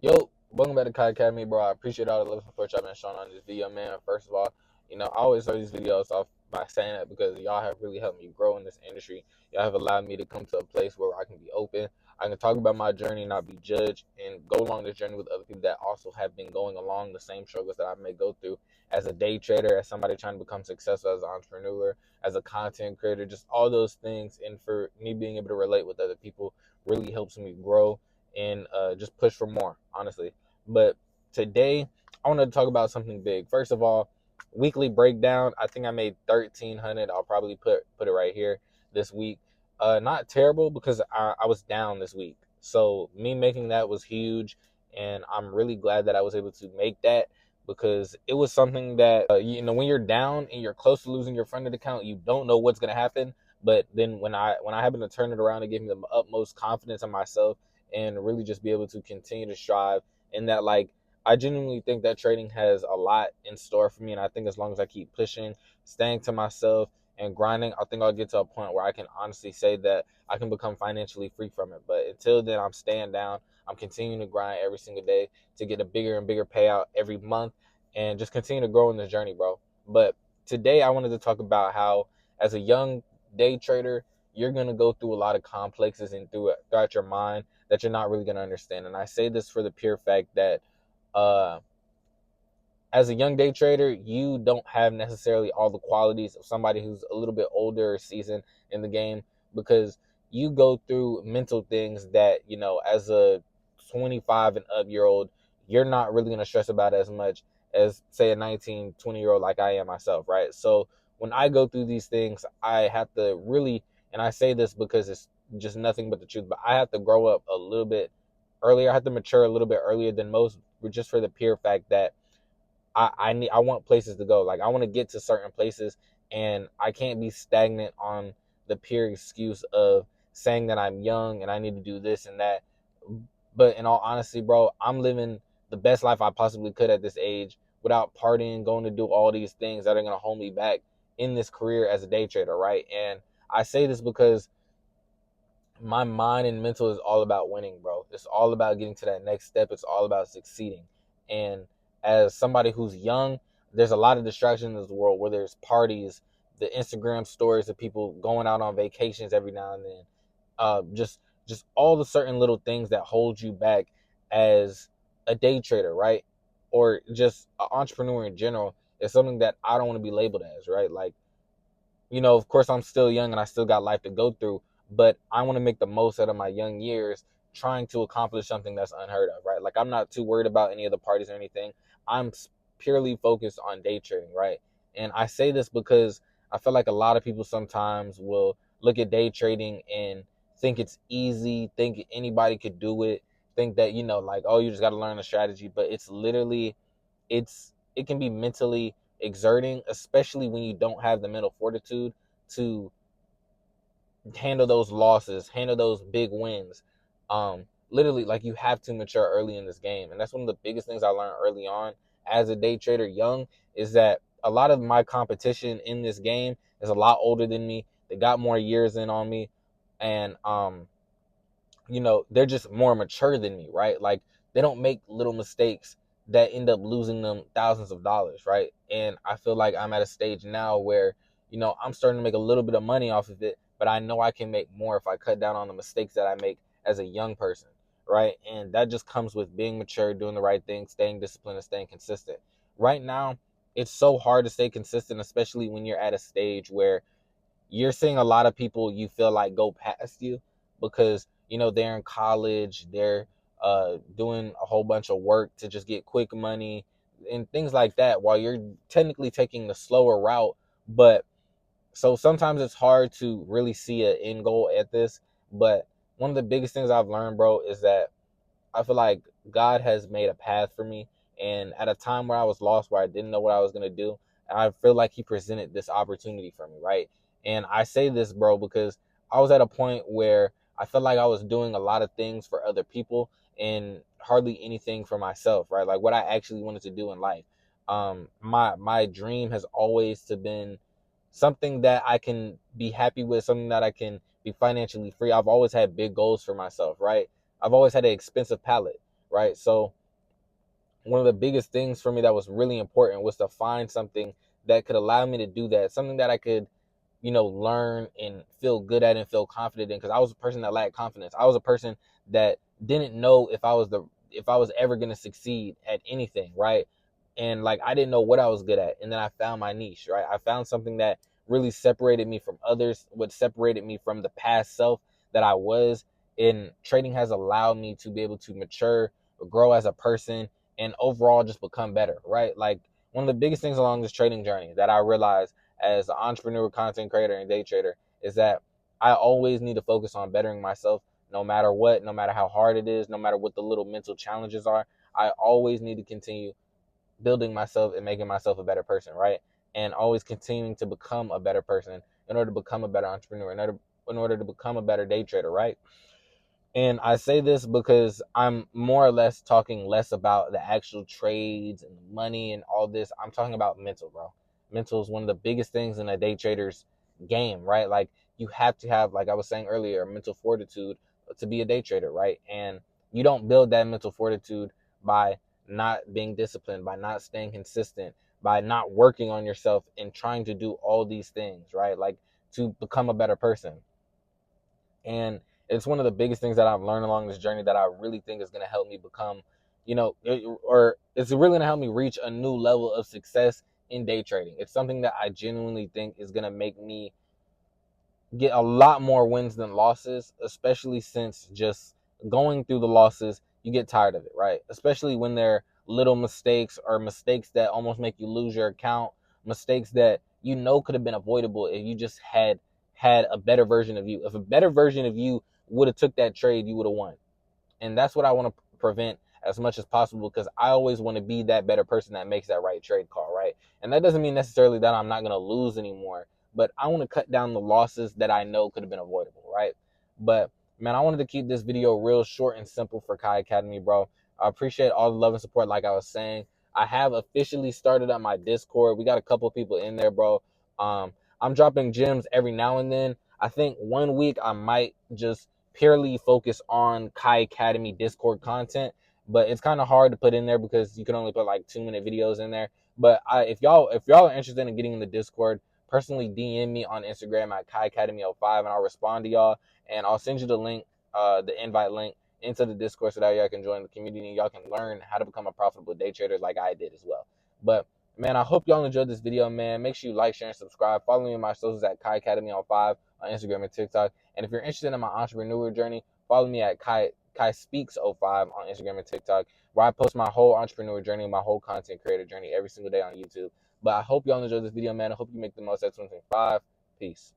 Yo, welcome back to Kai Academy, bro. I appreciate all the love and support y'all been showing on this video, man. First of all, I always start these videos off by saying that because y'all have really helped me grow in this industry. Y'all have allowed me to come to a place where I can be open. I can talk about my journey, not be judged, and go along this journey with other people that also have been going along the same struggles that I may go through as a day trader, as somebody trying to become successful as an entrepreneur, as a content creator, just all those things. And for me being able to relate with other people really helps me grow and just push for more, honestly. But today, I want to talk about something big. First of all, weekly breakdown. I think I made 1,300. I'll probably put it right here this week. Not terrible because I was down this week, so me making that was huge, and I'm really glad that I was able to make that because it was something that when you're down and you're close to losing your funded account, you don't know what's gonna happen. But then when I happen to turn it around and give me the utmost confidence in myself and really just be able to continue to strive, and that, like, I genuinely think that trading has a lot in store for me, and I think as long as I keep pushing, staying to myself, and grinding, I think I'll get to a point where I can honestly say that I can become financially free from it. But until then, I'm staying down. I'm continuing to grind every single day to get a bigger and bigger payout every month and just continue to grow in this journey, bro. But today I wanted to talk about how, as a young day trader, you're going to go through a lot of complexes and throughout your mind that you're not really going to understand. And I say this for the pure fact that uh, as a young day trader, you don't have necessarily all the qualities of somebody who's a little bit older or seasoned in the game, because you go through mental things that, as a 25 and up year old, you're not really going to stress about as much as, say, a 19, 20-year old like I am myself, right? So when I go through these things, I have to really, and I say this because it's just nothing but the truth, but I have to grow up a little bit earlier. I have to mature a little bit earlier than most, just for the pure fact that I want places to go. Like, I want to get to certain places, and I can't be stagnant on the pure excuse of saying that I'm young and I need to do this and that. But in all honesty, bro, I'm living the best life I possibly could at this age without partying, going to do all these things that are going to hold me back in this career as a day trader, right? And I say this because my mind and mental is all about winning, bro. It's all about getting to that next step. It's all about succeeding. And as somebody who's young, there's a lot of distractions in this world, where there's parties, the Instagram stories of people going out on vacations every now and then. Just all the certain little things that hold you back as a day trader, right? Or just an entrepreneur in general is something that I don't want to be labeled as, right? Like, of course, I'm still young and I still got life to go through, but I want to make the most out of my young years trying to accomplish something that's unheard of, right? Like, I'm not too worried about any of the parties or anything. I'm purely focused on day trading, right? And I say this because I feel like a lot of people sometimes will look at day trading and think it's easy, think anybody could do it, think that, like, oh, you just got to learn a strategy, but it's literally, it can be mentally exerting, especially when you don't have the mental fortitude to handle those losses, handle those big wins. Literally, like, you have to mature early in this game, and that's one of the biggest things I learned early on as a day trader young, is that a lot of my competition in this game is a lot older than me. They got more years in on me, and they're just more mature than me, right? Like, they don't make little mistakes that end up losing them thousands of dollars, right? And I feel like I'm at a stage now where, I'm starting to make a little bit of money off of it, but I know I can make more if I cut down on the mistakes that I make as a young person, right? And that just comes with being mature, doing the right thing, staying disciplined, and staying consistent. Right now, it's so hard to stay consistent, especially when you're at a stage where you're seeing a lot of people you feel like go past you because they're in college, they're doing a whole bunch of work to just get quick money and things like that, while you're technically taking the slower route. But so sometimes it's hard to really see an end goal at this. But one of the biggest things I've learned, bro, is that I feel like God has made a path for me. And at a time where I was lost, where I didn't know what I was going to do, I feel like He presented this opportunity for me, right? And I say this, bro, because I was at a point where I felt like I was doing a lot of things for other people and hardly anything for myself, right? Like, what I actually wanted to do in life. My dream has always to been something that I can be happy with, something that I can be financially free. I've always had big goals for myself, right? I've always had an expensive palate. right? So one of the biggest things for me that was really important was to find something that could allow me to do that, something that I could, learn and feel good at and feel confident in. Because I was a person that lacked confidence. I was a person that didn't know if I was ever gonna succeed at anything, right? And like I didn't know what I was good at, and then I found my niche, right? I found something that really separated me from others, what separated me from the past self that I was. And trading has allowed me to be able to mature, grow as a person, and overall just become better, right? Like one of the biggest things along this trading journey that I realized as an entrepreneur, content creator, and day trader is that I always need to focus on bettering myself no matter what, no matter how hard it is, no matter what the little mental challenges are. I always need to continue building myself and making myself a better person, right? And always continuing to become a better person in order to become a better entrepreneur, in order to become a better day trader, right? And I say this because I'm more or less talking less about the actual trades and money and all this. I'm talking about mental, bro. Mental is one of the biggest things in a day trader's game, right? Like you have to have, like I was saying earlier, mental fortitude to be a day trader, right? And you don't build that mental fortitude by not being disciplined, by not staying consistent, by not working on yourself and trying to do all these things, right? Like to become a better person. And it's one of the biggest things that I've learned along this journey that I really think is going to help me become, or it's really going to help me reach a new level of success in day trading. It's something that I genuinely think is going to make me get a lot more wins than losses, especially since just going through the losses, you get tired of it, right? Especially when they're little mistakes or mistakes that almost make you lose your account, mistakes that could have been avoidable if you just had a better version of you. If a better version of you would have took that trade, you would have won. And that's what I want to prevent as much as possible, because I always want to be that better person that makes that right trade call, right? And that doesn't mean necessarily that I'm not going to lose anymore, but I want to cut down the losses that I know could have been avoidable, right? But man, I wanted to keep this video real short and simple for Kai Academy, bro. I appreciate all the love and support. Like I was saying, I have officially started up my Discord. We got a couple of people in there, bro. I'm dropping gems every now and then. I think one week I might just purely focus on Kai Academy Discord content, but it's kind of hard to put in there because you can only put like 2-minute videos in there. But if y'all are interested in getting in the Discord, personally DM me on Instagram at Kai Academy 05, and I'll respond to y'all, and I'll send you the link, the invite link into the Discord, so that y'all can join the community and y'all can learn how to become a profitable day trader like I did as well. But man, I hope y'all enjoyed this video, man. Make sure you like, share, and subscribe. Follow me on my socials at Kai Academy 05 on Instagram and TikTok. And if you're interested in my entrepreneurial journey, follow me at Kai Speaks 05 on Instagram and TikTok, where I post my whole entrepreneur journey, my whole content creator journey every single day on YouTube. But I hope y'all enjoyed this video, man. I hope you make the most of 2025. Peace.